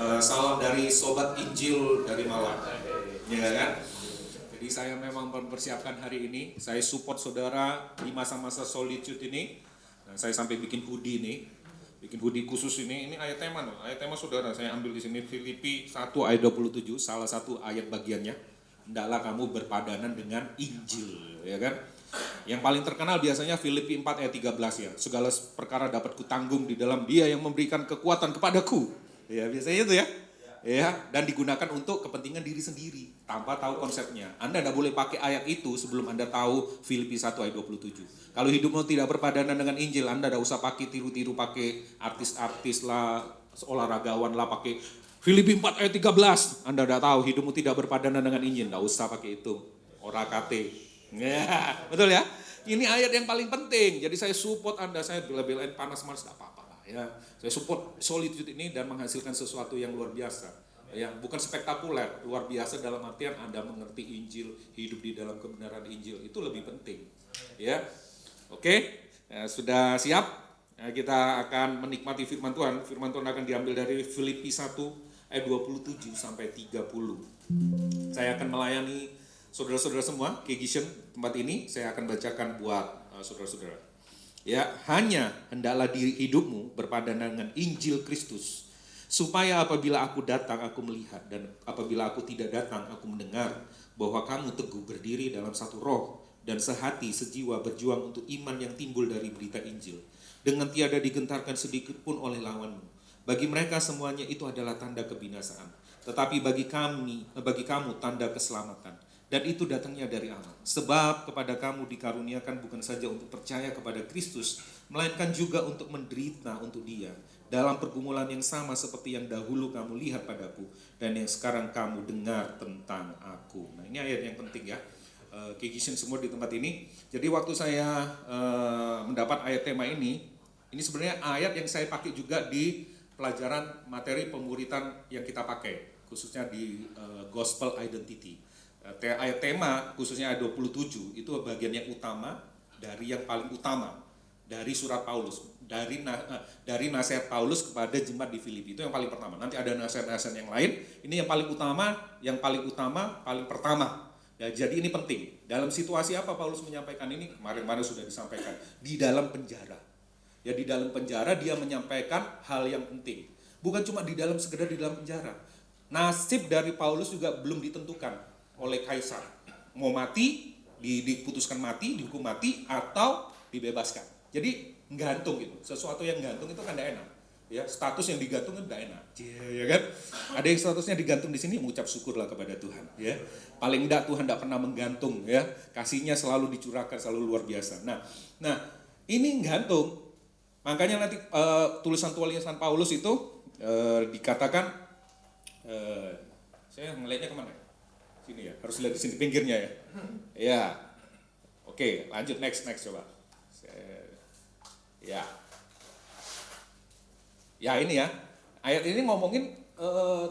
Salam dari Sobat Injil dari Malang, ya kan? Jadi saya memang mempersiapkan hari ini. Saya support saudara di masa-masa solitude ini. Nah, saya sampai bikin hoodie nih, bikin hoodie khusus ini. Ini ayat tema loh, ayat tema saudara. Saya ambil di sini Filipi 1 ayat 27, salah satu ayat bagiannya. Hendaklah kamu berpadanan dengan Injil, ya kan? Yang paling terkenal biasanya Filipi 4 ayat 13 ya. Segala perkara dapat kutanggung di dalam Dia yang memberikan kekuatan kepadaku. Ya, biasanya itu ya. Ya, dan digunakan untuk kepentingan diri sendiri tanpa tahu konsepnya. Anda tidak boleh pakai ayat itu sebelum Anda tahu Filipi 1 ayat 27. Kalau hidupmu tidak berpadanan dengan Injil, Anda tidak usah pakai tiru-tiru pakai artis-artis lah, olahragawan lah pakai Filipi 4 ayat 13. Anda tidak tahu hidupmu tidak berpadanan dengan Injil, tidak usah pakai itu. Orakate. Ya, betul ya? Ini ayat yang paling penting. Jadi saya support Anda, saya bela-belain panas-panas tidak apa-apa. Ya, saya support solitude ini dan menghasilkan sesuatu yang luar biasa. Ya, bukan spektakuler, luar biasa dalam artian Anda mengerti Injil, hidup di dalam kebenaran Injil, itu lebih penting. Ya, oke, ya, sudah siap? Ya, kita akan menikmati firman Tuhan. Firman Tuhan akan diambil dari Filipi 1 ayat 27 sampai 30. Saya akan melayani saudara-saudara semua, Kegision tempat ini, saya akan bacakan buat saudara-saudara. Ya, hanya hendaklah diri hidupmu berpadanan dengan Injil Kristus, supaya apabila aku datang aku melihat, dan apabila aku tidak datang aku mendengar, bahwa kamu teguh berdiri dalam satu roh dan sehati sejiwa berjuang untuk iman yang timbul dari berita Injil, dengan tiada digentarkan sedikit pun oleh lawanmu. Bagi mereka semuanya itu adalah tanda kebinasaan, tetapi bagi kamu tanda keselamatan. Dan itu datangnya dari Allah. Sebab kepada kamu dikaruniakan bukan saja untuk percaya kepada Kristus, melainkan juga untuk menderita untuk Dia, dalam pergumulan yang sama seperti yang dahulu kamu lihat padaku, dan yang sekarang kamu dengar tentang aku. Nah, ini ayat yang penting ya. Kegision semua di tempat ini. Jadi waktu saya mendapat ayat tema ini sebenarnya ayat yang saya pakai juga di pelajaran materi pemuritan yang kita pakai, khususnya di Gospel Identity. Ayat tema khususnya ayat 27 itu bagian yang utama dari yang paling utama dari surat Paulus, dari nasihat Paulus kepada jemaat di Filipi, itu yang paling pertama. Nanti ada nasihat-nasihat yang lain, ini yang paling utama, paling pertama. Ya, jadi ini penting. Dalam situasi apa Paulus menyampaikan ini? Kemarin sudah disampaikan di dalam penjara. Ya, di dalam penjara dia menyampaikan hal yang penting. Bukan cuma sekedar di dalam penjara. Nasib dari Paulus juga belum ditentukan oleh kaisar, mau mati, diputuskan mati, dihukum mati, atau dibebaskan. Jadi gantung gitu, sesuatu yang gantung itu kan tidak enak. Ya, status yang digantung kan tidak enak. Ya kan? Ada yang statusnya digantung di sini, mengucap syukurlah kepada Tuhan. Ya, paling tidak Tuhan tidak pernah menggantung. Ya, kasihnya selalu dicurahkan, selalu luar biasa. Nah, ini gantung. Makanya nanti tulisan-tulisan Paulus itu dikatakan, saya ngelihatnya kemana? Sini ya, harus lihat di sini pinggirnya ya. Ya, oke, lanjut next coba. Ya ini ya, ayat ini ngomongin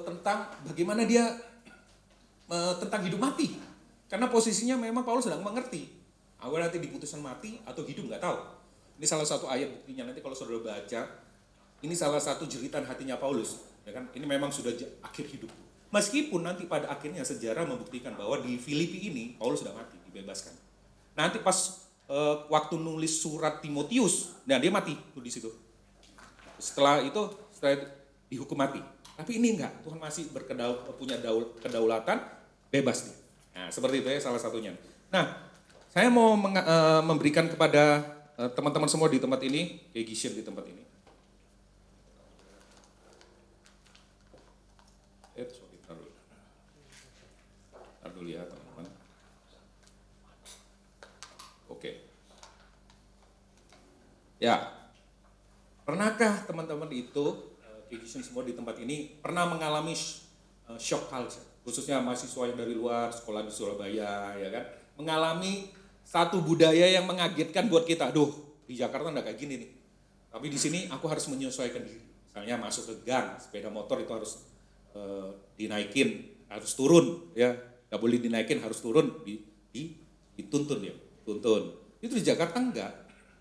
tentang bagaimana dia tentang hidup mati. Karena posisinya memang Paulus sedang mengerti. Awal nanti diputuskan mati atau hidup nggak tahu. Ini salah satu ayat buktinya, nanti kalau saudara baca, ini salah satu jeritan hatinya Paulus. Ya kan? Ini memang sudah akhir hidup. Meskipun nanti pada akhirnya sejarah membuktikan bahwa di Filipi ini Paulus sudah mati, dibebaskan. Nanti pas waktu nulis surat Timotius, nah dia mati tuh di situ. Setelah dihukum mati. Tapi ini enggak, Tuhan masih punya kedaulatan, bebas dia. Nah, seperti itu ya salah satunya. Nah, saya mau memberikan kepada teman-teman semua di tempat ini, Kegision di tempat ini. Dulu ya teman-teman. Oke. Ya, pernahkah teman-teman itu, Kegision semua di tempat ini, pernah mengalami shock culture, khususnya mahasiswa yang dari luar, sekolah di Surabaya, ya kan, mengalami satu budaya yang mengagetkan buat kita. Aduh, di Jakarta enggak kayak gini nih. Tapi di sini aku harus menyesuaikan diri. Misalnya masuk ke gang, sepeda motor itu harus dinaikin, harus turun, ya. Nggak boleh dinaikin, harus turun, dituntun ya, tuntun. Itu di Jakarta enggak.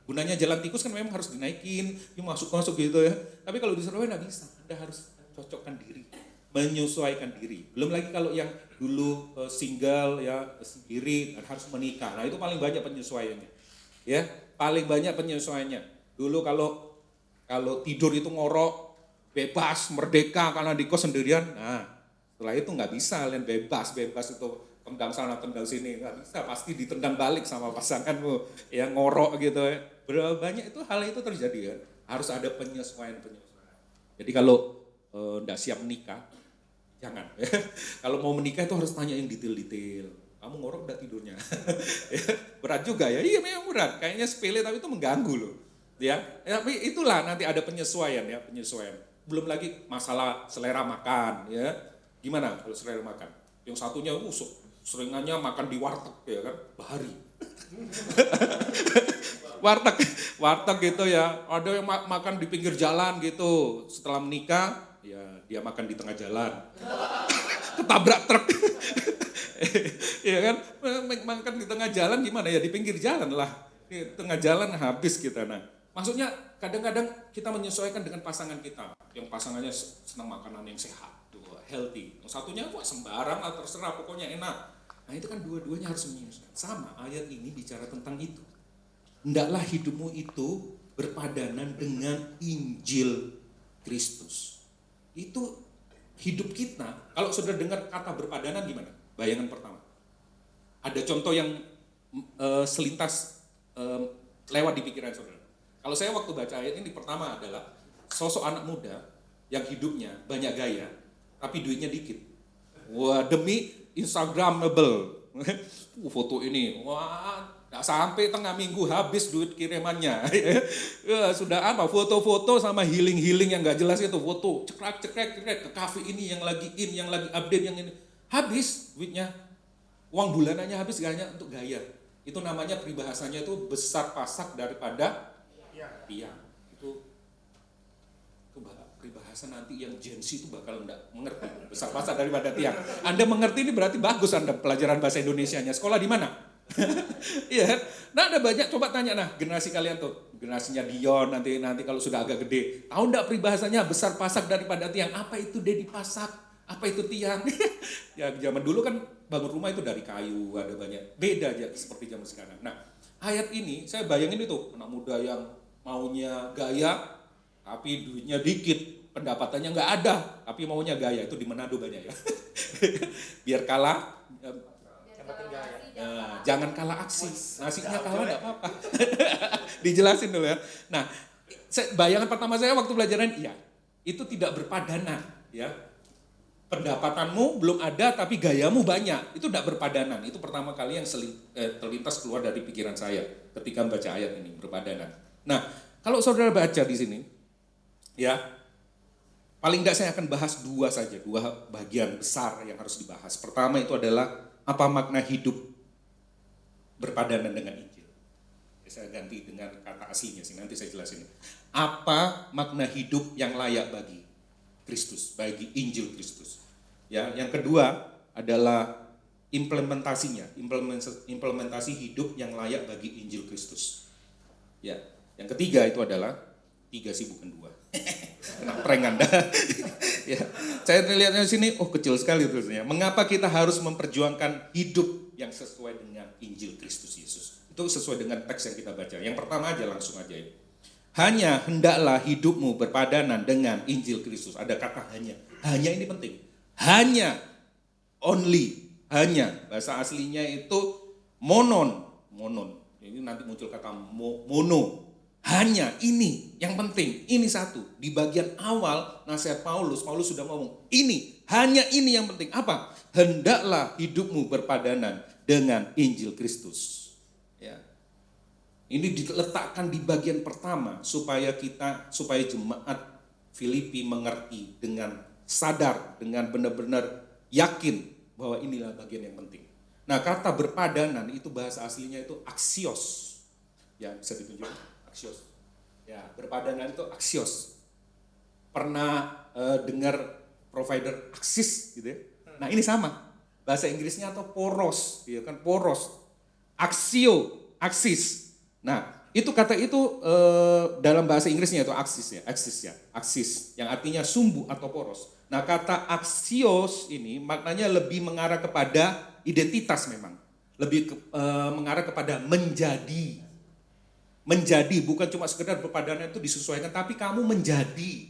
Gunanya jalan tikus kan memang harus dinaikin, masuk gitu ya. Tapi kalau di Surabaya nggak bisa, Anda harus cocokkan diri. menyesuaikan diri. Belum lagi kalau yang dulu single ya sendiri dan harus menikah. Nah, itu paling banyak penyesuaiannya. Ya, paling banyak penyesuaiannya. Dulu kalau tidur itu ngorok, bebas, merdeka karena di kos sendirian. Nah, setelah itu nggak bisa kalian bebas itu tendang sana tendang sini, nggak bisa, pasti ditendang balik sama pasanganmu yang ngorok gitu ya. Berapa banyak itu hal itu terjadi ya. Harus ada penyesuaian. Jadi kalau nggak siap menikah, jangan. Kalau mau menikah itu harus tanya yang detail-detail. Kamu ngorok udah tidurnya. Berat juga ya, iya memang berat. Kayaknya sepele tapi itu mengganggu loh. Ya, tapi itulah nanti ada penyesuaian ya, penyesuaian. Belum lagi masalah selera makan ya. Gimana kalau selera makan? Yang satunya seringannya makan di warteg ya kan, bahari. warteg gitu ya. Ada yang makan di pinggir jalan gitu. Setelah menikah, ya dia makan di tengah jalan. Ketabrak truk. Ya kan, makan di tengah jalan gimana ya, di pinggir jalan lah. Di tengah jalan habis kita. Nah, maksudnya kadang-kadang kita menyesuaikan dengan pasangan kita. Yang pasangannya senang makanan yang sehat, healthy. Yang satunya wah sembarang lah, terserah pokoknya enak. Nah itu kan dua-duanya harus menyesuaikan. Sama, ayat ini bicara tentang itu. Hendaklah hidupmu itu berpadanan dengan Injil Kristus. Itu hidup kita, kalau saudara dengar kata berpadanan gimana? Bayangan pertama. Ada contoh yang selintas lewat di pikiran saudara. Kalau saya waktu baca ayat ini pertama adalah sosok anak muda yang hidupnya banyak gaya, tapi duitnya dikit. Wah, demi Instagramable. Foto ini, wah, nggak sampai tengah minggu habis duit kirimannya. Ya, sudah apa? Foto-foto sama healing yang nggak jelas itu, foto cekrek ke kafe ini yang lagi update yang ini. Habis duitnya, uang bulanannya habis gaknya untuk gaya. Itu namanya peribahasanya itu besar pasak daripada tiang. Itu peribahasa nanti yang Gen Z itu bakal enggak mengerti. Besar pasak daripada tiang. Anda mengerti ini berarti bagus Anda pelajaran bahasa Indonesianya. Sekolah di mana? Iya. Nah ada banyak, coba tanya nah generasi kalian tuh. Generasinya Dion nanti kalau sudah agak gede. Tahu enggak peribahasanya besar pasak daripada tiang? Apa itu Dedi pasak? Apa itu tiang? Ya zaman dulu kan bangun rumah itu dari kayu, ada banyak. Beda aja seperti zaman sekarang. Nah ayat ini saya bayangin itu anak muda yang maunya gaya tapi duitnya dikit, pendapatannya nggak ada, tapi maunya gaya. Itu di Manado banyak ya. Biar kalah, jangan kalah aksi. Nasinya kalah nggak apa-apa. Dijelasin dulu ya. Nah, bayangan pertama saya waktu pelajaran, iya, itu tidak berpadanan. Ya, pendapatanmu belum ada, tapi gayamu banyak. Itu tidak berpadanan. Itu pertama kali yang terlintas keluar dari pikiran saya ketika membaca ayat ini, berpadanan. Nah, kalau saudara baca di sini, ya, paling tidak saya akan bahas dua bagian besar yang harus dibahas. Pertama itu adalah apa makna hidup berpadanan dengan Injil. Saya ganti dengan kata aslinya sih, nanti saya jelasin. Apa makna hidup yang layak bagi Kristus, bagi Injil Kristus. Ya, yang kedua adalah implementasinya, implementasi hidup yang layak bagi Injil Kristus. Ya, yang ketiga itu adalah 3 sih bukan 2. Kena prank Anda. Ya, saya lihatnya di sini, kecil sekali tulisannya. Mengapa kita harus memperjuangkan hidup yang sesuai dengan Injil Kristus Yesus? Itu sesuai dengan teks yang kita baca. Yang pertama aja langsung aja ini. Hanya hendaklah hidupmu berpadanan dengan Injil Kristus. Ada kata hanya. Hanya ini penting. Hanya, only, hanya. Bahasa aslinya itu monon. Ini nanti muncul kata mono. Hanya ini yang penting, ini satu. Di bagian awal nasihat Paulus sudah ngomong, hanya ini yang penting. Apa? Hendaklah hidupmu berpadanan dengan Injil Kristus. Ya. Ini diletakkan di bagian pertama supaya jemaat Filipi mengerti dengan sadar, dengan benar-benar yakin bahwa inilah bagian yang penting. Nah, kata berpadanan itu bahasa aslinya itu aksios. Ya, bisa ditunjukkan. Aksios. Ya, berpadanan itu aksios. Pernah dengar provider Aksis gitu ya? Nah, ini sama. Bahasa Inggrisnya atau poros, ya kan poros. Aksio, aksis. Nah, itu kata itu dalam bahasa Inggrisnya itu aksis ya. Aksis yang artinya sumbu atau poros. Nah, kata aksios ini maknanya lebih mengarah kepada identitas memang. Mengarah kepada menjadi. Menjadi, bukan cuma sekedar berpadanan itu disesuaikan, tapi kamu menjadi.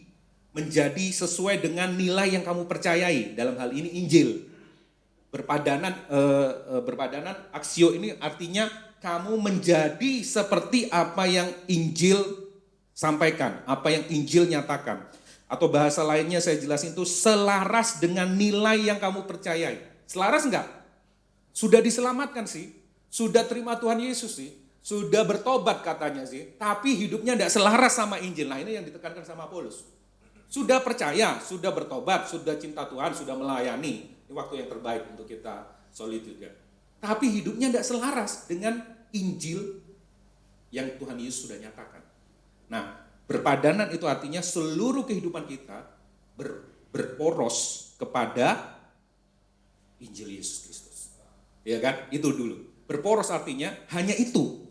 Menjadi sesuai dengan nilai yang kamu percayai. Dalam hal ini Injil. Berpadanan aksio ini artinya kamu menjadi seperti apa yang Injil sampaikan, apa yang Injil nyatakan. Atau bahasa lainnya saya jelasin itu selaras dengan nilai yang kamu percayai. Selaras enggak? Sudah diselamatkan sih, sudah terima Tuhan Yesus sih, sudah bertobat katanya sih, tapi hidupnya enggak selaras sama Injil. Nah, ini yang ditekankan sama Paulus. Sudah percaya, sudah bertobat, sudah cinta Tuhan, sudah melayani. Ini waktu yang terbaik untuk kita solitude. Tapi hidupnya enggak selaras dengan Injil yang Tuhan Yesus sudah nyatakan. Nah, berpadanan itu artinya seluruh kehidupan kita berporos kepada Injil Yesus Kristus. Ya kan? Itu dulu. Berporos artinya hanya itu.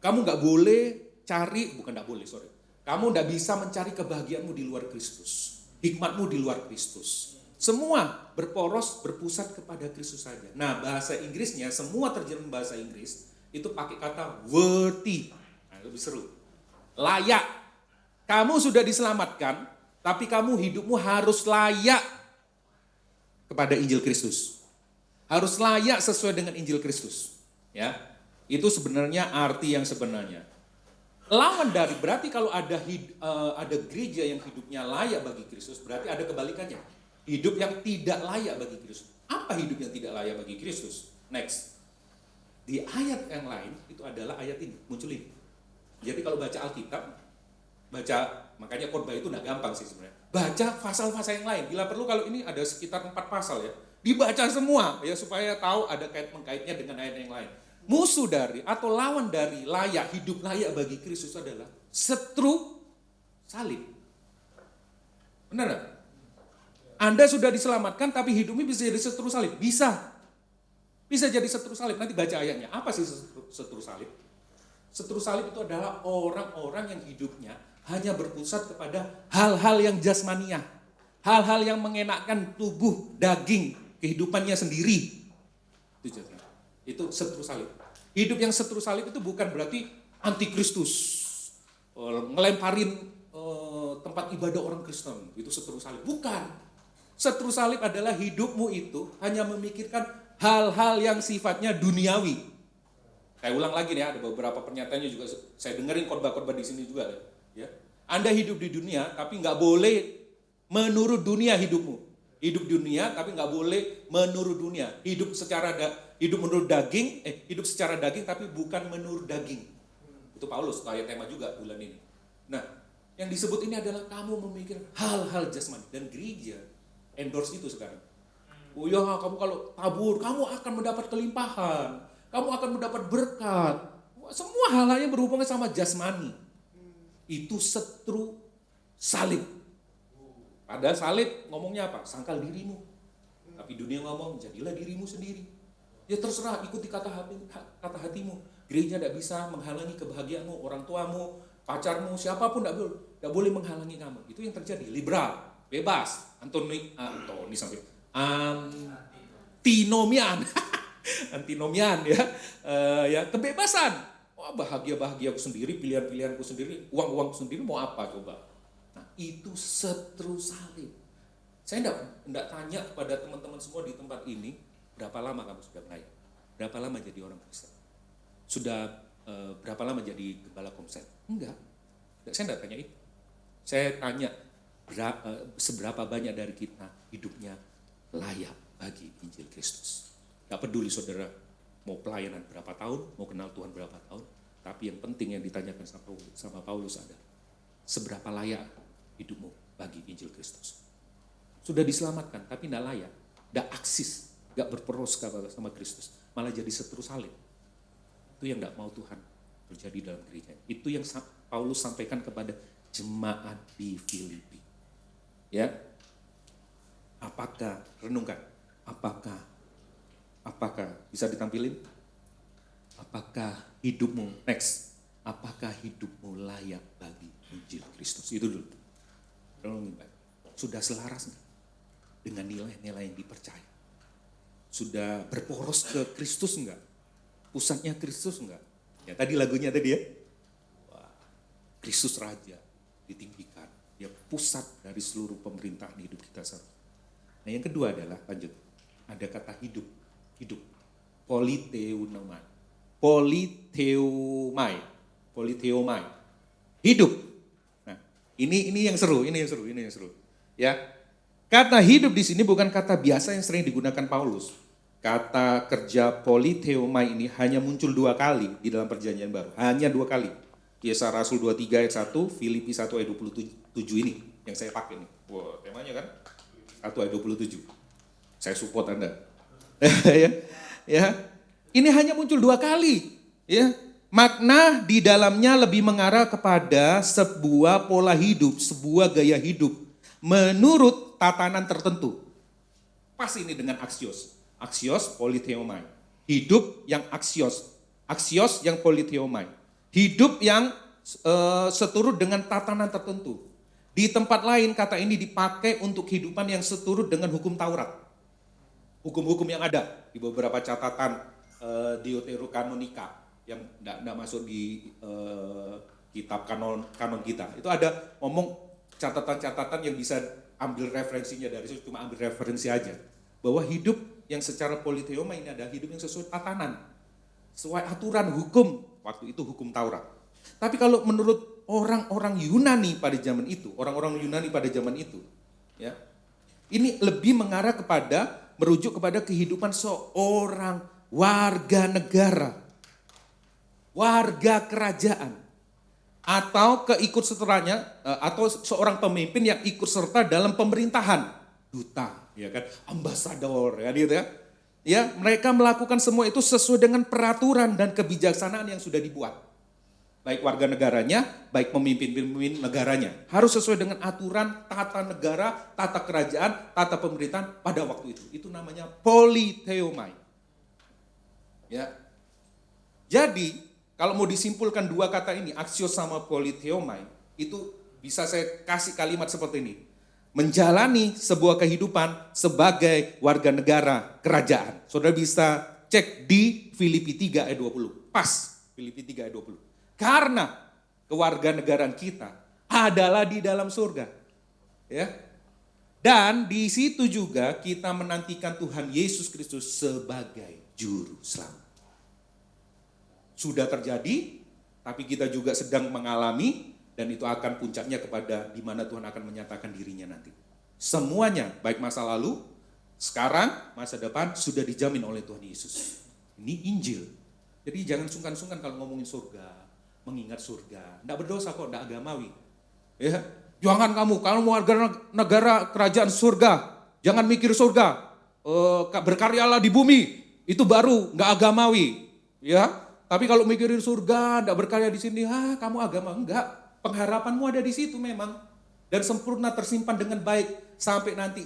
Kamu nggak boleh cari, bukan nggak boleh, sorry. Kamu nggak bisa mencari kebahagiaanmu di luar Kristus. Hikmatmu di luar Kristus. Semua berporos, berpusat kepada Kristus saja. Nah, bahasa Inggrisnya, semua terjemahan bahasa Inggris itu pakai kata worthy. Nah, lebih seru. Layak. Kamu sudah diselamatkan, tapi kamu hidupmu harus layak kepada Injil Kristus. Harus layak sesuai dengan Injil Kristus. Ya, itu sebenarnya arti yang sebenarnya. Lawan dari, berarti kalau ada gereja yang hidupnya layak bagi Kristus, berarti ada kebalikannya. Hidup yang tidak layak bagi Kristus. Apa hidup yang tidak layak bagi Kristus? Next. Di ayat yang lain, itu adalah ayat ini, muncul ini. Jadi kalau baca Alkitab, makanya khotbah itu nggak gampang sih sebenarnya. Baca pasal-pasal yang lain. Bila perlu kalau ini ada sekitar 4 pasal ya. Dibaca semua ya supaya tahu ada kait-mengkaitnya dengan ayat yang lain. Musuh dari atau lawan dari hidup layak bagi Kristus adalah setru salib. Benar nggak? Anda sudah diselamatkan tapi hidupnya bisa jadi setru salib. Bisa jadi setru salib. Nanti baca ayatnya. Apa sih setru salib? Setru salib itu adalah orang-orang yang hidupnya hanya berpusat kepada hal-hal yang jasmania. Hal-hal yang mengenakkan tubuh, daging, kehidupannya sendiri. Itu setru salib. Hidup yang setru salib itu bukan berarti antikristus. Ngelemparin tempat ibadah orang Kristen. Itu setru salib. Bukan. Setru salib adalah hidupmu itu hanya memikirkan hal-hal yang sifatnya duniawi. Saya ulang lagi nih, ada beberapa pernyataannya juga saya dengerin khotbah-khotbah di sini juga ya. Anda hidup di dunia tapi nggak boleh menurut dunia hidupmu. Hidup dunia tapi nggak boleh menurut dunia. Hidup menurut daging, hidup secara daging tapi bukan menurut daging. Itu Paulus, ayat tema juga bulan ini. Nah, yang disebut ini adalah kamu memikir hal-hal jasmani dan gereja endorse itu sekarang. Oh ya, kamu kalau tabur, kamu akan mendapat kelimpahan. Kamu akan mendapat berkat. Semua hal-hal yang berhubungan sama jasmani. Itu setru salib. Padahal salib ngomongnya apa? Sangkal dirimu. Tapi dunia ngomong, jadilah dirimu sendiri. Ya terserah, ikuti kata hatimu. Gereja tidak bisa menghalangi kebahagiaanmu, orang tuamu, pacarmu, siapapun tidak boleh menghalangi kamu. Itu yang terjadi. Liberal, bebas. Antinomian ya, kebebasan. Wah, bahagia-bahagiaku sendiri, pilihan-pilihanku sendiri, uang-uangku sendiri, mau apa coba? Nah, itu setru salib. Saya enggak tanya kepada teman-teman semua di tempat ini, berapa lama kamu sudah melayani? Berapa lama jadi orang Kristen? Sudah berapa lama jadi gembala komsel? Enggak. Saya enggak tanya itu. Saya tanya seberapa banyak dari kita hidupnya layak bagi Injil Kristus. Gak peduli saudara mau pelayanan berapa tahun, mau kenal Tuhan berapa tahun, tapi yang penting yang ditanyakan sama Paulus adalah seberapa layak hidupmu bagi Injil Kristus. Sudah diselamatkan tapi tidak layak, tidak aksis, tidak berperos sama Kristus, malah jadi setru salib. Itu yang tidak mau Tuhan terjadi dalam gereja. Itu yang Paulus sampaikan kepada jemaat di Filipi. Ya, apakah renungkan? Apakah bisa ditampilin? Apakah hidupmu next? Apakah hidupmu layak bagi Injil Kristus? Itu dulu. Renungin, sudah selaras nggak? dengan nilai-nilai yang dipercaya. Sudah berporos ke Kristus enggak? Pusatnya Kristus enggak? Ya tadi lagunya tadi ya. Wah, Kristus Raja ditinggikan. Dia pusat dari seluruh pemerintahan hidup kita sekarang. Nah yang kedua adalah, lanjut. Ada kata hidup. Hidup. Politeumai. Politeomai. Hidup. Nah, ini yang seru. Ya. Kata hidup di sini bukan kata biasa yang sering digunakan Paulus. Kata kerja politeomai ini hanya muncul 2 kali di dalam perjanjian baru. Hanya 2 kali. Yesaya Rasul 23 ayat 1, Filipi 1 ayat 27 ini yang saya pakai nih. Wah, temanya kan 1 ayat 27. Saya support Anda. ya. Ini hanya muncul 2 kali, ya. Makna di dalamnya lebih mengarah kepada sebuah pola hidup, sebuah gaya hidup menurut tatanan tertentu. Pas ini dengan aksios. Aksios politeomai. Hidup yang aksios. Aksios yang politeomai. Hidup yang seturut dengan tatanan tertentu. Di tempat lain kata ini dipakai untuk kehidupan yang seturut dengan hukum Taurat. Hukum-hukum yang ada di beberapa catatan Deuterokanonika yang tidak masuk di kitab kanon kita. Itu ada ngomong catatan-catatan yang bisa ambil referensinya dari situ, cuma ambil referensi aja. Bahwa hidup yang secara politeoma ini ada hidup yang sesuai tatanan, sesuai aturan hukum, waktu itu hukum Taurat. Tapi kalau menurut orang-orang Yunani pada zaman itu, ya, ini lebih mengarah kepada, merujuk kepada kehidupan seorang warga negara, warga kerajaan, atau keikutsertanya, atau seorang pemimpin yang ikut serta dalam pemerintahan, duta, ya kan, ambasador, ya gitu ya. Ya, mereka melakukan semua itu sesuai dengan peraturan dan kebijaksanaan yang sudah dibuat. Baik warga negaranya, baik pemimpin-pemimpin negaranya. Harus sesuai dengan aturan tata negara, tata kerajaan, tata pemerintahan pada waktu itu. Itu namanya politeomai. Ya. Jadi, kalau mau disimpulkan 2 kata ini, aksios sama politeomai, itu bisa saya kasih kalimat seperti ini. Menjalani sebuah kehidupan sebagai warga negara kerajaan. Saudara bisa cek di Filipi 3 ayat 20. Pas, Filipi 3 ayat 20. Karena kewarganegaraan kita adalah di dalam surga. Ya. Dan di situ juga kita menantikan Tuhan Yesus Kristus sebagai juru selamat. Sudah terjadi, tapi kita juga sedang mengalami, dan itu akan puncaknya kepada di mana Tuhan akan menyatakan dirinya nanti. Semuanya, baik masa lalu, sekarang, masa depan, sudah dijamin oleh Tuhan Yesus. Ini Injil. Jadi jangan sungkan-sungkan kalau ngomongin surga, mengingat surga. Tidak berdosa kok, tidak agamawi. Ya, jangan kamu warga negara kerajaan surga, jangan mikir surga. Berkaryalah di bumi, itu baru nggak agamawi. Ya, tapi kalau mikirin surga, tidak berkarya di sini, kamu agama. Enggak, pengharapanmu ada di situ memang. Dan sempurna tersimpan dengan baik. Sampai nanti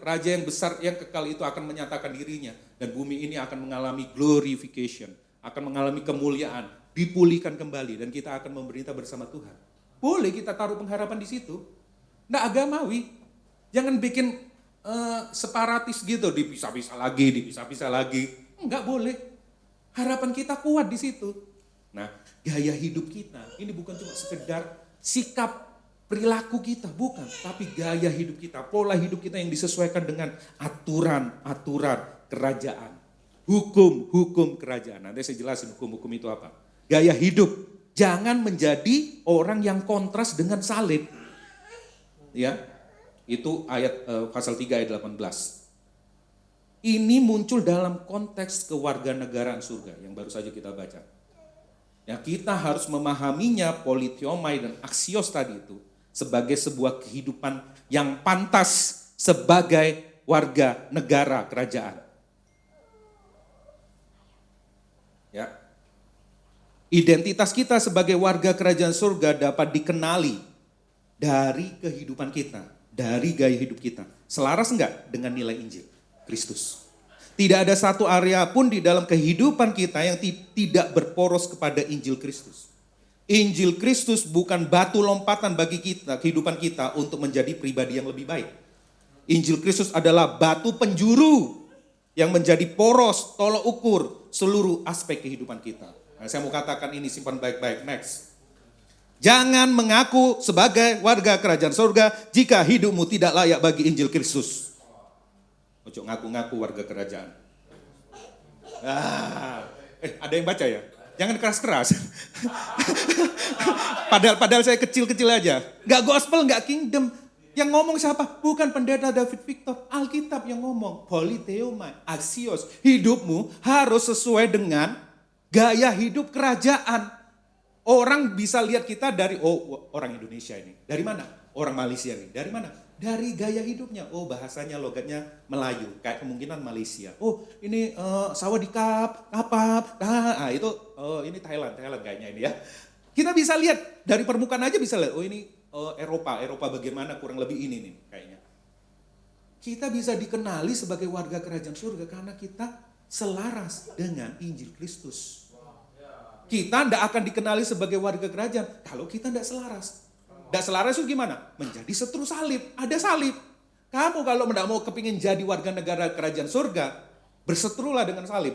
Raja yang besar, yang kekal itu akan menyatakan dirinya. Dan bumi ini akan mengalami glorification. Akan mengalami kemuliaan. Dipulihkan kembali. Dan kita akan memerintah bersama Tuhan. Boleh kita taruh pengharapan di situ. Nggak agamawi. Jangan bikin separatis gitu. Dipisah-pisah lagi. Enggak boleh. Harapan kita kuat di situ. Nah, gaya hidup kita ini bukan cuma sekedar sikap perilaku kita, bukan. Tapi gaya hidup kita, pola hidup kita yang disesuaikan dengan aturan-aturan kerajaan. Hukum-hukum kerajaan. Nanti saya jelasin hukum-hukum itu apa. Gaya hidup. Jangan menjadi orang yang kontras dengan salib. Ya, itu ayat pasal 3 ayat 18. Ini muncul dalam konteks kewarganegaraan surga yang baru saja kita baca. Ya, kita harus memahaminya politeomai dan aksios tadi itu sebagai sebuah kehidupan yang pantas sebagai warga negara kerajaan. Ya. Identitas kita sebagai warga kerajaan surga dapat dikenali dari kehidupan kita, dari gaya hidup kita. Selaras enggak dengan nilai Injil Kristus? Tidak ada satu area pun di dalam kehidupan kita yang tidak berporos kepada Injil Kristus. Injil Kristus bukan batu lompatan bagi kita, kehidupan kita untuk menjadi pribadi yang lebih baik. Injil Kristus adalah batu penjuru yang menjadi poros, tolok ukur seluruh aspek kehidupan kita. Nah, saya mau katakan ini, simpan baik-baik. Next. Jangan mengaku sebagai warga kerajaan surga jika hidupmu tidak layak bagi Injil Kristus. Ojo ngaku-ngaku warga kerajaan. Ada yang baca ya? Jangan keras-keras. padahal saya kecil-kecil aja. Gak gospel, gak kingdom. Yang ngomong siapa? Bukan pendeta David Victor. Alkitab yang ngomong. Politeomai, axios. Hidupmu harus sesuai dengan gaya hidup kerajaan. Orang bisa lihat kita dari, orang Indonesia ini. Dari mana? Orang Malaysia ini. Dari mana? Dari gaya hidupnya. Bahasanya, logatnya Melayu. Kayak kemungkinan Malaysia. Ini sawah di kapap. Itu ini Thailand kayaknya ini ya. Kita bisa lihat dari permukaan aja bisa lihat. Ini Eropa bagaimana kurang lebih ini nih kayaknya. Kita bisa dikenali sebagai warga kerajaan surga karena kita selaras dengan Injil Kristus. Kita tidak akan dikenali sebagai warga kerajaan kalau kita tidak selaras. Tidak selaras itu gimana? Menjadi setru salib. Ada salib. Kamu kalau tidak mau kepingin jadi warga negara kerajaan surga, bersetrulah dengan salib.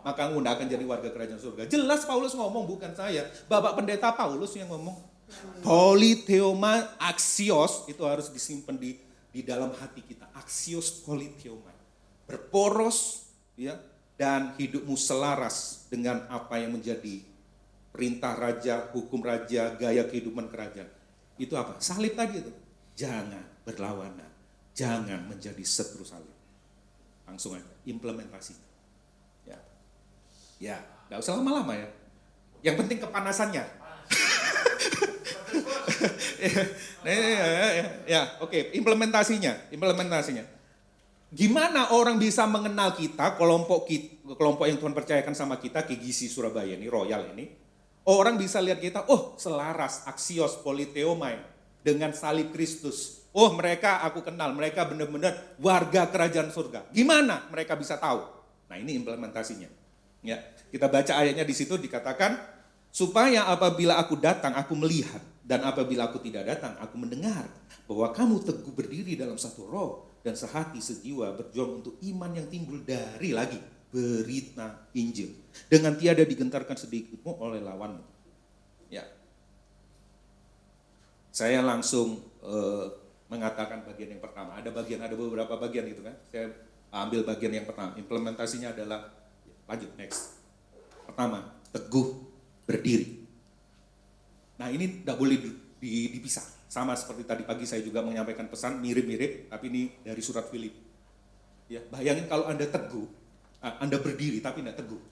Maka kamu tidak akan jadi warga kerajaan surga. Jelas Paulus ngomong, bukan saya. Bapak pendeta Paulus yang ngomong. Politeoma axios itu harus disimpan di dalam hati kita. Axios politeoma. Berporos ya, dan hidupmu selaras dengan apa yang menjadi perintah raja, hukum raja, gaya kehidupan kerajaan. Itu apa? Salib tadi itu. Jangan berlawanan. Jangan menjadi setru salib. Langsung aja implementasi. Ya, enggak usah lama-lama ya. Yang penting kepanasannya. Oke, implementasinya. Gimana orang bisa mengenal kita, kelompok yang Tuhan percayakan sama kita, KGC Surabaya ini, Royal ini. Orang bisa lihat kita, selaras, axios, politeomai, dengan salib Kristus. Mereka aku kenal, mereka benar-benar warga kerajaan surga. Gimana mereka bisa tahu? Nah, ini implementasinya. Ya, kita baca ayatnya di situ dikatakan, supaya apabila aku datang, aku melihat. Dan apabila aku tidak datang, aku mendengar bahwa kamu teguh berdiri dalam satu roh dan sehati sejiwa berjuang untuk iman yang timbul dari lagi berita Injil dengan tiada digentarkan sedikitmu oleh lawanmu. Ya, saya langsung mengatakan bagian yang pertama. Ada beberapa bagian gitu kan. Saya ambil bagian yang pertama. Implementasinya adalah lanjut next. Pertama, teguh berdiri. Nah, ini tidak boleh dipisah. Sama seperti tadi pagi saya juga menyampaikan pesan mirip-mirip, tapi ini dari surat Filipi. Ya, bayangin kalau Anda teguh, Anda berdiri tapi tidak teguh.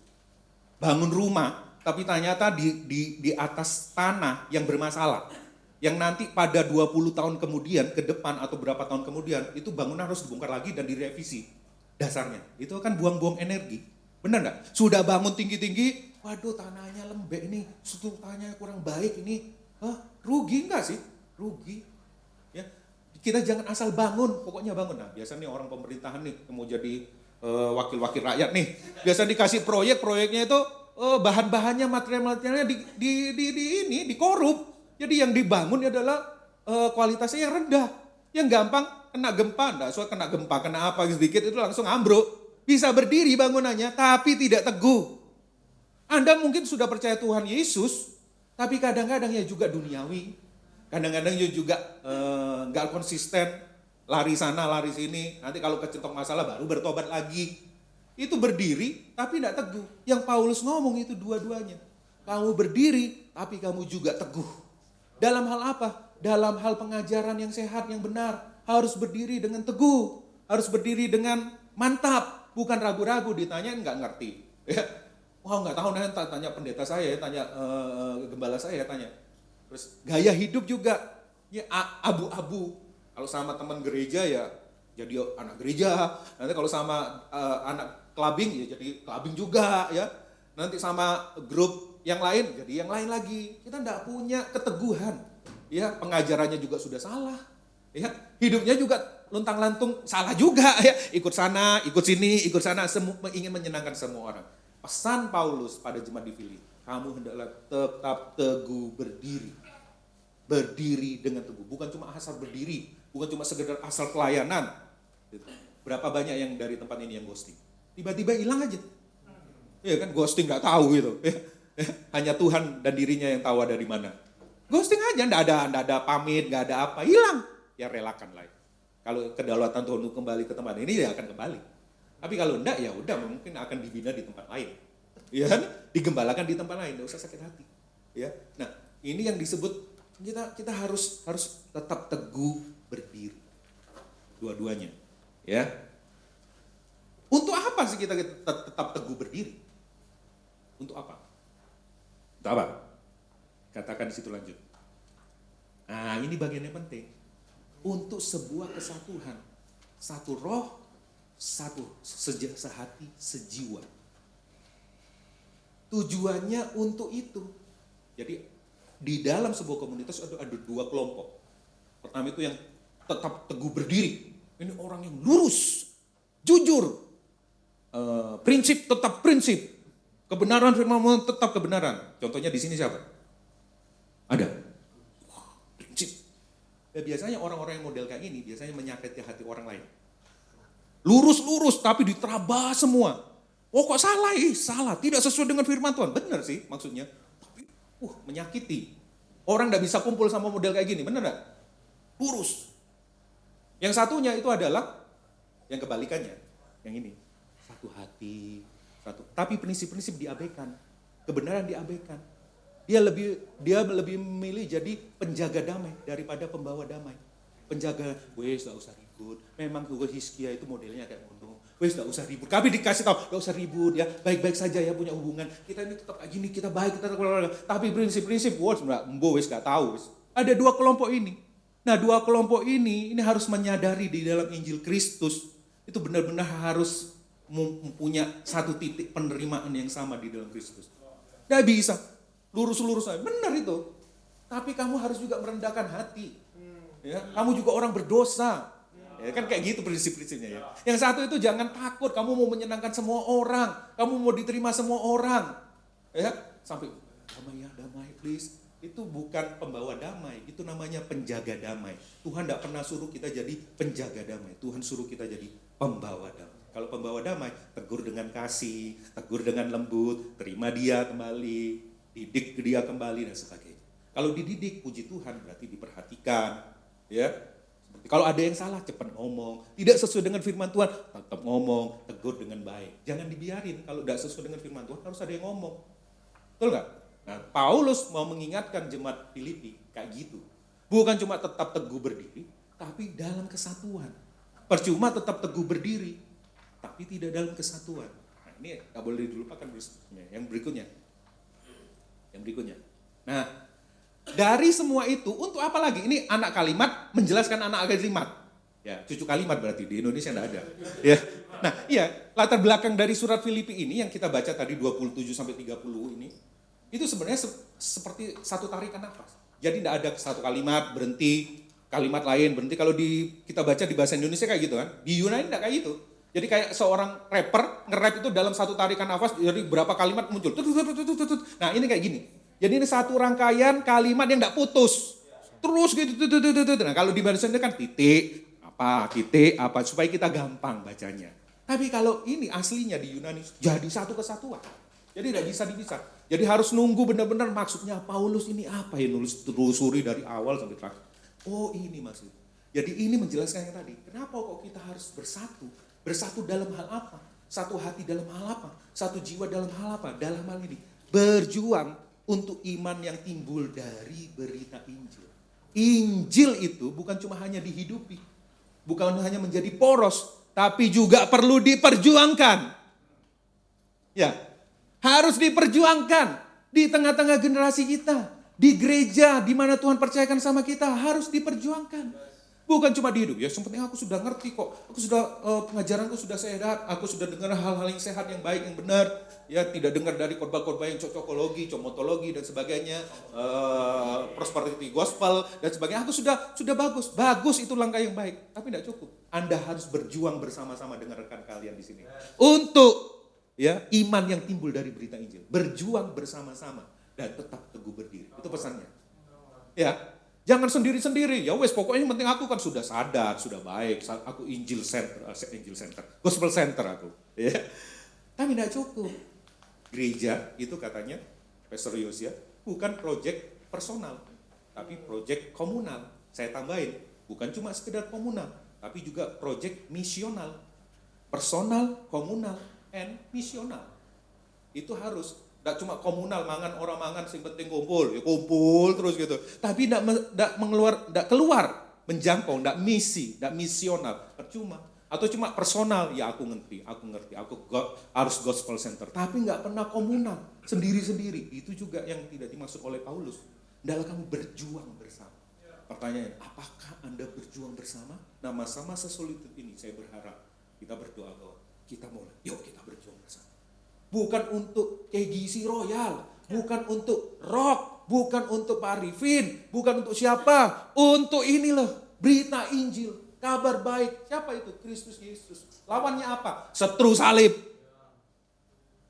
Bangun rumah, tapi ternyata di atas tanah yang bermasalah. Yang nanti pada 20 tahun kemudian, ke depan atau berapa tahun kemudian, itu bangunan harus dibongkar lagi dan direvisi dasarnya. Itu kan buang-buang energi. Benar nggak? Sudah bangun tinggi-tinggi, waduh tanahnya lembek ini, strukturnya kurang baik ini, rugi nggak sih? Rugi. Ya, kita jangan asal bangun, pokoknya bangun. Nah, biasanya orang pemerintahan nih yang mau jadi wakil-wakil rakyat nih, biasa dikasih proyeknya itu bahan-bahannya, materialnya dikorup. Jadi yang dibangun adalah kualitasnya yang rendah, yang gampang kena gempa, kena gempa, kena apa sedikit itu langsung ambruk. Bisa berdiri bangunannya, tapi tidak teguh. Anda mungkin sudah percaya Tuhan Yesus, tapi kadang-kadang ya juga duniawi. Kadang-kadang juga nggak konsisten, lari sana, lari sini. Nanti kalau kecetok masalah baru bertobat lagi. Itu berdiri, tapi tidak teguh. Yang Paulus ngomong itu dua-duanya. Kamu berdiri, tapi kamu juga teguh. Dalam hal apa? Dalam hal pengajaran yang sehat, yang benar. Harus berdiri dengan teguh. Harus berdiri dengan mantap. Bukan ragu-ragu, ditanya nggak ngerti. Ya. Nggak tahu, nanti tanya pendeta saya, tanya gembala saya, tanya. Terus gaya hidup juga, ya abu-abu. Kalau sama teman gereja ya jadi anak gereja. Nanti kalau sama anak clubbing ya jadi clubbing juga ya. Nanti sama grup yang lain jadi yang lain lagi. Kita nggak punya keteguhan. Ya, pengajarannya juga sudah salah. Ya, hidupnya juga luntang-lantung salah juga ya. Ikut sana, ikut sini, ikut sana, ingin menyenangkan semua orang. Pesan Paulus pada jemaat di Filipi, kamu hendaklah tetap teguh berdiri. Berdiri dengan teguh, bukan cuma asal berdiri, bukan cuma sekedar asal pelayanan. Berapa banyak yang dari tempat ini yang ghosting? Tiba-tiba hilang aja. Ya kan, ghosting nggak tahu gitu. Hanya Tuhan dan dirinya yang tahu dari mana. Ghosting aja, nggak ada pamit, nggak ada apa, hilang. Ya relakan lah. Kalau kedaulatan Tuhan untuk kembali ke tempat ini, ya akan kembali. Tapi kalau enggak, ya udah mungkin akan dibina di tempat lain. Ya kan? Digembalakan di tempat lain, nggak usah sakit hati. Ya. Nah, ini yang disebut kita harus tetap teguh berdiri. Dua-duanya. Ya. Untuk apa sih kita tetap teguh berdiri? Untuk apa? Untuk apa? Katakan di situ lanjut. Nah, ini bagian yang penting. Untuk sebuah kesatuan. Satu roh, satu sehati, sejiwa. Tujuannya untuk itu. Jadi di dalam sebuah komunitas ada dua kelompok. Pertama itu yang tetap teguh berdiri. Ini orang yang lurus, jujur, prinsip tetap prinsip, kebenaran firman tetap kebenaran. Contohnya di sini siapa? Ada. Prinsip. Ya, biasanya orang-orang yang model kayak ini biasanya menyakiti hati orang lain. Lurus-lurus tapi diterabas semua. Oh kok salah? Salah. Tidak sesuai dengan firman Tuhan. Benar sih maksudnya. Tapi menyakiti. Orang tidak bisa kumpul sama model kayak gini. Benar gak? Lurus. Yang satunya itu adalah yang kebalikannya. Yang ini. Satu hati. Tapi prinsip-prinsip diabaikan. Kebenaran diabaikan. Dia lebih memilih jadi penjaga damai daripada pembawa damai. Penjaga, wes gak usah ribut. Memang Hizkia itu modelnya kayak ngono. Wes gak usah ribut. Kami dikasih tahu, gak usah ribut ya. Baik-baik saja ya punya hubungan. Kita ini tetap kayak gini, kita baik, tapi prinsip-prinsip, wes gak tahu. Ada dua kelompok ini. Nah, dua kelompok ini harus menyadari di dalam Injil Kristus itu benar-benar harus mempunyai satu titik penerimaan yang sama di dalam Kristus. Gak bisa lurus-lurus aja, benar itu. Tapi kamu harus juga merendahkan hati. Ya, kamu juga orang berdosa. Ya, kan kayak gitu prinsip-prinsipnya ya. Yang satu itu jangan takut, kamu mau menyenangkan semua orang, kamu mau diterima semua orang. Ya, sampai damai please. Itu bukan pembawa damai, itu namanya penjaga damai. Tuhan tidak pernah suruh kita jadi penjaga damai. Tuhan suruh kita jadi pembawa damai. Kalau pembawa damai, tegur dengan kasih, tegur dengan lembut, terima dia kembali, didik dia kembali dan sebagainya. Kalau dididik, puji Tuhan berarti diperhatikan. Ya, seperti kalau ada yang salah cepat ngomong, tidak sesuai dengan firman Tuhan tetap ngomong, tegur dengan baik. Jangan dibiarin kalau tidak sesuai dengan firman Tuhan harus ada yang ngomong. Betul nggak? Nah, Paulus mau mengingatkan jemaat Filipi kayak gitu. Bukan cuma tetap teguh berdiri, tapi dalam kesatuan. Percuma tetap teguh berdiri, tapi tidak dalam kesatuan. Nah, ini nggak boleh dilupakan. Yang berikutnya. Nah, dari semua itu, untuk apa lagi? Ini anak kalimat menjelaskan anak kalimat. Ya, cucu kalimat berarti di Indonesia enggak ada. Ya. Nah, iya, latar belakang dari surat Filipi ini yang kita baca tadi 27 sampai 30 ini, itu sebenarnya seperti satu tarikan nafas. Jadi enggak ada satu kalimat berhenti, kalimat lain berhenti. Kalau kita baca di bahasa Indonesia kayak gitu kan. Di Yunani enggak kayak gitu. Jadi kayak seorang rapper nge-rap itu dalam satu tarikan nafas, jadi berapa kalimat muncul. Nah, ini kayak gini. Jadi ini satu rangkaian kalimat yang enggak putus. Terus gitu. Nah, kalau di bahasa Indonesia kan titik apa supaya kita gampang bacanya. Tapi kalau ini aslinya di Yunani jadi satu kesatuan. Jadi tidak bisa dipisah. Jadi harus nunggu benar-benar maksudnya Paulus ini apa ya, nulis telusuri dari awal sampai terakhir. Oh ini maksud. Jadi ini menjelaskan yang tadi. Kenapa kok kita harus bersatu? Bersatu dalam hal apa? Satu hati dalam hal apa? Satu jiwa dalam hal apa? Dalam hal ini. Berjuang untuk iman yang timbul dari berita Injil. Injil itu bukan cuma hanya dihidupi. Bukan hanya menjadi poros. Tapi juga perlu diperjuangkan. Ya. Harus diperjuangkan di tengah-tengah generasi kita, di gereja di mana Tuhan percayakan sama kita harus diperjuangkan. Bukan cuma di hidup, ya sepertinya aku sudah ngerti kok, aku sudah pengajaranku sudah sehat, aku sudah dengar hal-hal yang sehat, yang baik, yang benar, ya tidak dengar dari khotbah-khotbah yang cocokologi, comotologi dan sebagainya, prosperity gospel dan sebagainya. Aku sudah bagus itu langkah yang baik, tapi tidak cukup. Anda harus berjuang bersama-sama dengan rekan kalian di sini untuk ya iman yang timbul dari berita Injil, berjuang bersama-sama dan tetap teguh berdiri. Itu pesannya. Ya. Jangan sendiri-sendiri. Ya wes, pokoknya yang penting aku kan sudah sadar, sudah baik. Aku Injil Center, Gospel Center aku. Ya. Tapi tidak cukup. Gereja itu katanya, Pastor Yosia, bukan proyek personal, tapi proyek komunal. Saya tambahin, bukan cuma sekedar komunal, tapi juga proyek misional. Personal, komunal, and misional. Itu harus. Tidak cuma komunal, orang mangan, sing penting kumpul, ya kumpul terus gitu. Tapi tidak keluar, menjangkau, tidak misional, percuma. Atau cuma personal, ya aku ngerti, aku harus gospel center. Tapi nggak pernah komunal, sendiri-sendiri. Itu juga yang tidak dimaksud oleh Paulus. Hendaklah kamu berjuang bersama. Pertanyaannya, apakah Anda berjuang bersama? Nah, masa-masa sulit ini saya berharap kita berdoa bahwa kita mulai, yuk kita berjuang bersama. Bukan untuk KGC Royal, bukan untuk Rock, bukan untuk Pak Arifin, bukan untuk siapa. Untuk ini loh, berita Injil, kabar baik. Siapa itu? Kristus Yesus. Lawannya apa? Setru salib.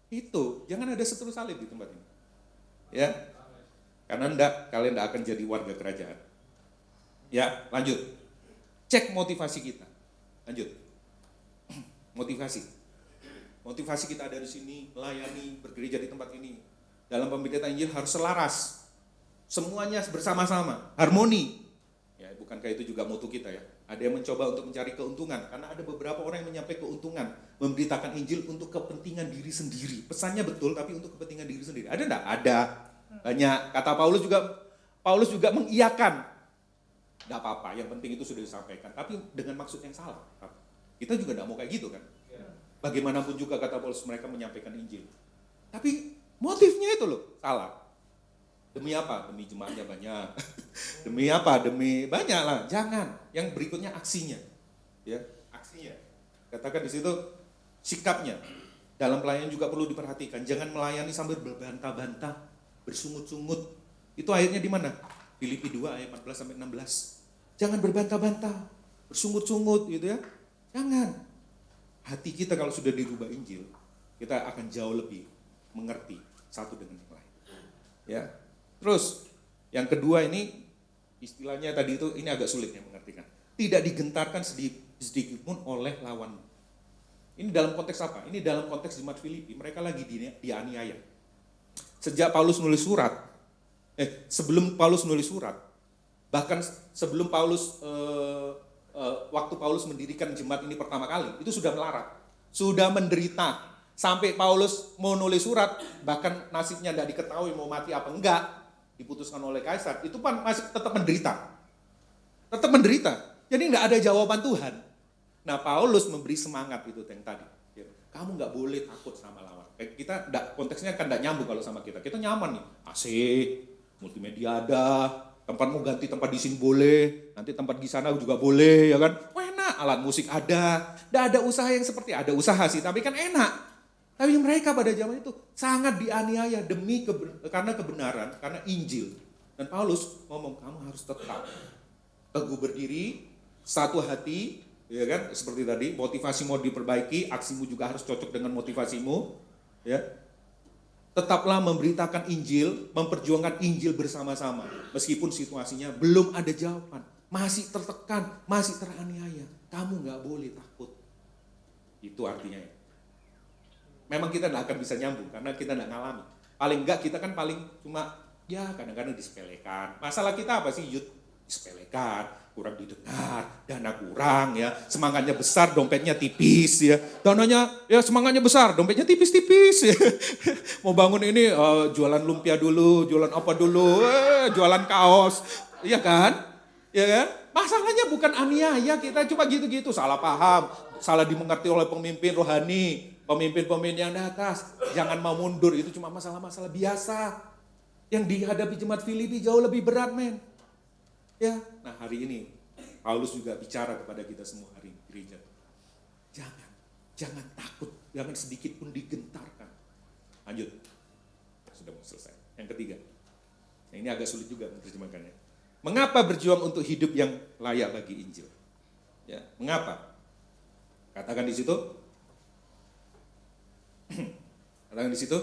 Itu, jangan ada setru salib di tempat ini. Ya, karena kalian tidak akan jadi warga kerajaan. Ya, lanjut. Cek motivasi kita. Lanjut. Motivasi kita ada di sini, melayani, bergereja di tempat ini. Dalam pemberitaan Injil harus selaras. Semuanya bersama-sama, harmoni. Ya, bukankah itu juga mutu kita ya? Ada yang mencoba untuk mencari keuntungan, karena ada beberapa orang yang menyampaikan keuntungan, memberitakan Injil untuk kepentingan diri sendiri. Pesannya betul, tapi untuk kepentingan diri sendiri. Ada enggak? Ada. Banyak. Kata Paulus juga mengiyakan. Enggak apa-apa, yang penting itu sudah disampaikan. Tapi dengan maksud yang salah. Kita juga enggak mau kayak gitu kan? Bagaimanapun juga kata Paulus, mereka menyampaikan Injil. Tapi motifnya itu loh, salah. Demi apa? Demi jemaatnya banyak. Demi apa? Demi banyak lah. Jangan. Yang berikutnya aksinya. Ya, aksinya. Katakan di situ sikapnya. Dalam pelayanan juga perlu diperhatikan. Jangan melayani sambil berbantah-bantah, bersungut-sungut. Itu ayatnya di mana? Filipi 2 ayat 14 sampai 16. Jangan berbantah-bantah, bersungut-sungut gitu ya. Jangan. Hati kita kalau sudah dirubah Injil, kita akan jauh lebih mengerti satu dengan yang lain. Ya. Terus yang kedua ini istilahnya tadi itu ini agak sulit ya mengertikan. Tidak digentarkan sedikit pun oleh lawan. Ini dalam konteks apa? Ini dalam konteks jemaat Filipi, mereka lagi dianiaya. Sejak Paulus nulis surat, sebelum Paulus nulis surat, bahkan sebelum Paulus waktu Paulus mendirikan jemaat ini pertama kali, itu sudah melarat, sudah menderita. Sampai Paulus mau nulis surat, bahkan nasibnya tidak diketahui mau mati apa enggak, diputuskan oleh Kaisar, itu pun masih tetap menderita. Tetap menderita. Jadi enggak ada jawaban Tuhan. Nah, Paulus memberi semangat itu yang tadi. Kamu enggak boleh takut sama lawan. Kita konteksnya kan enggak nyambung kalau sama kita. Kita nyaman nih, AC, multimedia ada, tempat mau ganti tempat di sini boleh, nanti tempat di sana juga boleh, ya kan? Enak, alat musik ada, tidak ada usaha yang seperti ada usaha sih, tapi kan enak. Tapi mereka pada zaman itu sangat dianiaya karena kebenaran, karena Injil. Dan Paulus ngomong, kamu harus tetap teguh berdiri, satu hati, ya kan? Seperti tadi, motivasimu diperbaiki, aksimu juga harus cocok dengan motivasimu, ya. Tetaplah memberitakan Injil, memperjuangkan Injil bersama-sama. Meskipun situasinya belum ada jawaban, masih tertekan, masih teraniaya. Kamu gak boleh takut. Itu artinya. Memang kita gak akan bisa nyambung, karena kita gak ngalami. Paling enggak kita kan paling cuma, ya kadang-kadang disepelekan. Masalah kita apa sih, Yud? Disepelekan. Kurang didengar, dana kurang ya, semangatnya besar, dompetnya tipis ya, dananya ya semangatnya besar, dompetnya tipis-tipis ya. Mau bangun ini jualan lumpia dulu, jualan apa dulu, jualan kaos, iya kan? Ya kan? Masalahnya bukan aniaya kita, cuma gitu-gitu, salah paham, salah dimengerti oleh pemimpin rohani, pemimpin-pemimpin yang di atas. Jangan mau mundur, itu cuma masalah-masalah biasa. Yang dihadapi jemaat Filipi jauh lebih berat, men. Ya, nah hari ini Paulus juga bicara kepada kita semua hari ini, gereja. Jangan takut, jangan sedikit pun digentarkan. Lanjut, sudah mau selesai. Yang ketiga, ini agak sulit juga menerjemahkannya. Mengapa berjuang untuk hidup yang layak bagi Injil? Ya, mengapa? Katakan di situ. Katakan di situ.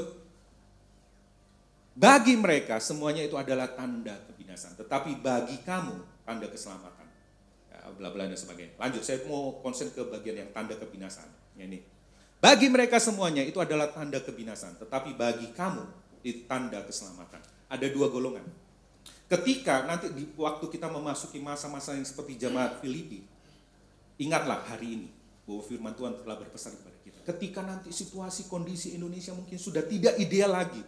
Bagi mereka semuanya itu adalah tanda kebinasaan. kebinasan, tetapi bagi kamu tanda keselamatan. Ya, bla bla dan sebagainya. Lanjut, saya mau konsen ke bagian yang tanda kebinasan. Ini. Bagi mereka semuanya itu adalah tanda kebinasan, tetapi bagi kamu itu tanda keselamatan. Ada dua golongan. Ketika nanti di waktu kita memasuki masa-masa yang seperti jemaat Filipi, ingatlah hari ini bahwa firman Tuhan telah berpesan kepada kita. Ketika nanti situasi kondisi Indonesia mungkin sudah tidak ideal lagi,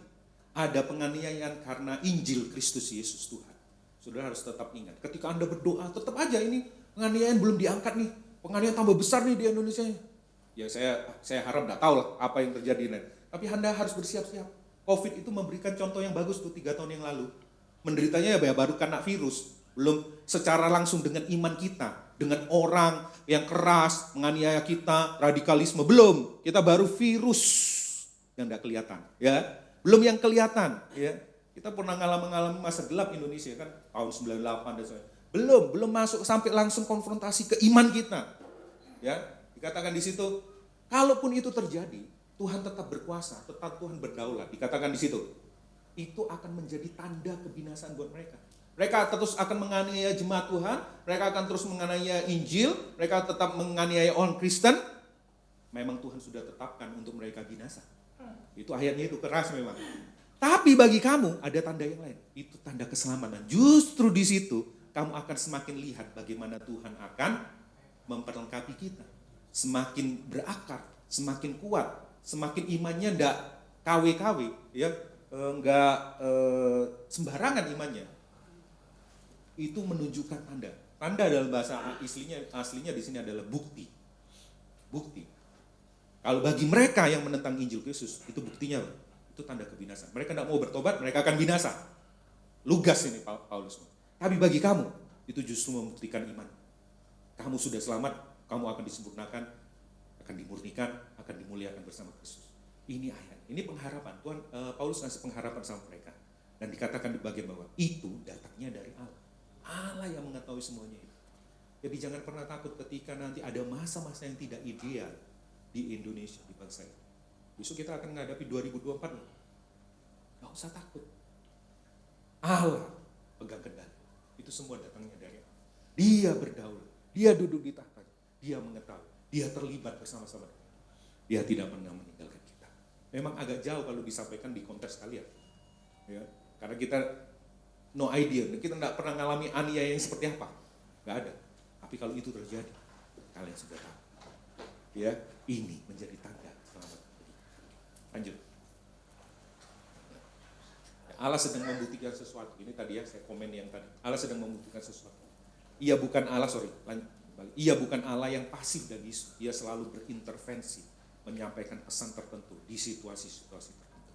ada penganiayaan karena Injil Kristus Yesus Tuhan. Saudara harus tetap ingat, ketika Anda berdoa, tetap aja ini penganiayaan belum diangkat nih, penganiayaan tambah besar nih di Indonesia. Ya saya harap tidak tahu lah apa yang terjadi nanti. Tapi Anda harus bersiap-siap. COVID itu memberikan contoh yang bagus tuh 3 tahun yang lalu. Menderitanya ya baru kena virus, belum secara langsung dengan iman kita, dengan orang yang keras menganiaya kita, radikalisme belum. Kita baru virus yang tidak kelihatan, ya. Belum yang kelihatan, ya. Kita pernah mengalami masa gelap Indonesia kan tahun 98 dan sebagainya. Belum masuk sampai langsung konfrontasi ke iman kita. Ya, dikatakan di situ, kalaupun itu terjadi, Tuhan tetap berkuasa, tetap Tuhan berdaulat. Dikatakan di situ, itu akan menjadi tanda kebinasaan buat mereka. Mereka terus akan menganiaya jemaat Tuhan, mereka akan terus menganiaya Injil, mereka tetap menganiaya orang Kristen. Memang Tuhan sudah tetapkan untuk mereka binasa. Itu ayatnya itu keras memang. Tapi bagi kamu ada tanda yang lain, itu tanda keselamatan. Justru di situ kamu akan semakin lihat bagaimana Tuhan akan memperlengkapi kita. Semakin berakar, semakin kuat, semakin imannya enggak KW-KW, ya, enggak sembarangan imannya. Itu menunjukkan tanda. Tanda dalam bahasa aslinya di sini adalah bukti. Bukti. Kalau bagi mereka yang menentang Injil Kristus, itu buktinya, itu tanda kebinasaan. Mereka tidak mau bertobat, mereka akan binasa. Lugas ini Paulus. Tapi bagi kamu, itu justru membuktikan iman. Kamu sudah selamat, kamu akan disempurnakan, akan dimurnikan, akan dimuliakan bersama Kristus. Ini ayat, ini pengharapan. Tuhan Paulus ngasih pengharapan sama mereka. Dan dikatakan di bagian bawah, itu datangnya dari Allah. Allah yang mengetahui semuanya itu. Jadi jangan pernah takut ketika nanti ada masa-masa yang tidak ideal di Indonesia, di bangsa ini. Besok kita akan menghadapi 2024. Gak usah takut. Allah pegang kendali. Itu semua datangnya dari Allah. Dia berdaulat. Dia duduk di tahta. Dia mengetahui. Dia terlibat bersama-sama. Dia tidak pernah meninggalkan kita. Memang agak jauh kalau disampaikan di konteks kalian. Ya, karena kita no idea. Kita tidak pernah mengalami aniaya yang seperti apa. Gak ada. Tapi kalau itu terjadi, kalian sudah tahu. Ya, ini menjadi tanda. Lanjut. Allah sedang membuktikan sesuatu. Ini tadi ya, saya komen yang tadi. Allah sedang membuktikan sesuatu. Ia bukan Allah, Ia bukan Allah yang pasif dan bisu. Ia selalu berintervensi, menyampaikan pesan tertentu di situasi-situasi tertentu.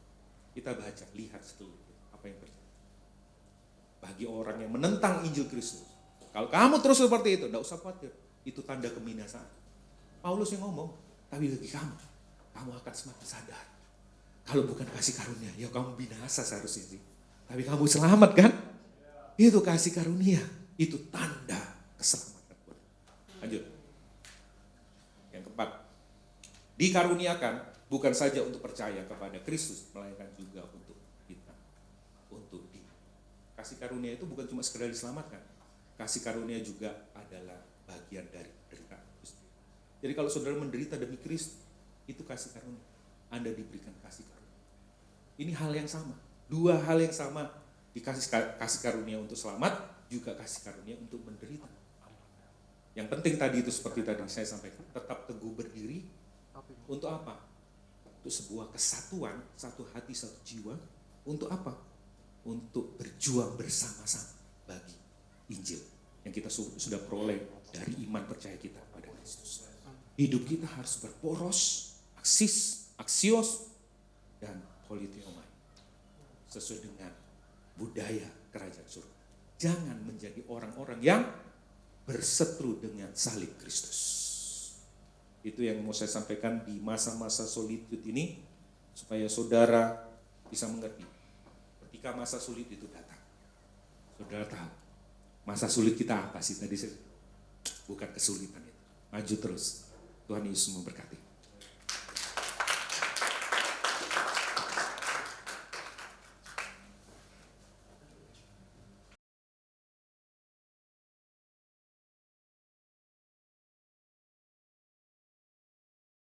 Kita baca, lihat setelahnya apa yang terjadi. Bagi orang yang menentang Injil Kristus, kalau kamu terus seperti itu, tidak usah khawatir. Itu tanda kebinasaan. Paulus yang ngomong, tapi bagi kamu akan semakin sadar. Kalau bukan kasih karunia, ya kamu binasa seharusnya sih. Tapi kamu selamat kan? Itu kasih karunia. Itu tanda keselamatan. Lanjut. Yang keempat. Dikaruniakan bukan saja untuk percaya kepada Kristus, melainkan juga untuk kita. Untuk dia. Kasih karunia itu bukan cuma sekedar diselamatkan. Kasih karunia juga adalah bagian dari penderitaan. Jadi kalau saudara menderita demi Kristus, itu kasih karunia. Anda diberikan kasih karunia. Ini hal yang sama. Dua hal yang sama. Dikasih kasih karunia untuk selamat, juga kasih karunia untuk menderita. Yang penting tadi itu seperti tadi saya sampaikan. Tetap teguh berdiri. Untuk apa? Untuk sebuah kesatuan, satu hati, satu jiwa. Untuk apa? Untuk berjuang bersama-sama bagi Injil. Yang kita sudah peroleh dari iman percaya kita pada Kristus. Hidup kita harus berporos, aksios, dan politeomai. Sesuai dengan budaya kerajaan surga. Jangan menjadi orang-orang yang berseteru dengan salib Kristus. Itu yang mau saya sampaikan di masa-masa solitude ini, supaya saudara bisa mengerti. Ketika masa sulit itu datang, saudara tahu, masa sulit kita apa sih tadi? Bukan kesulitan itu. Maju terus. Tuhan Yesus memberkati.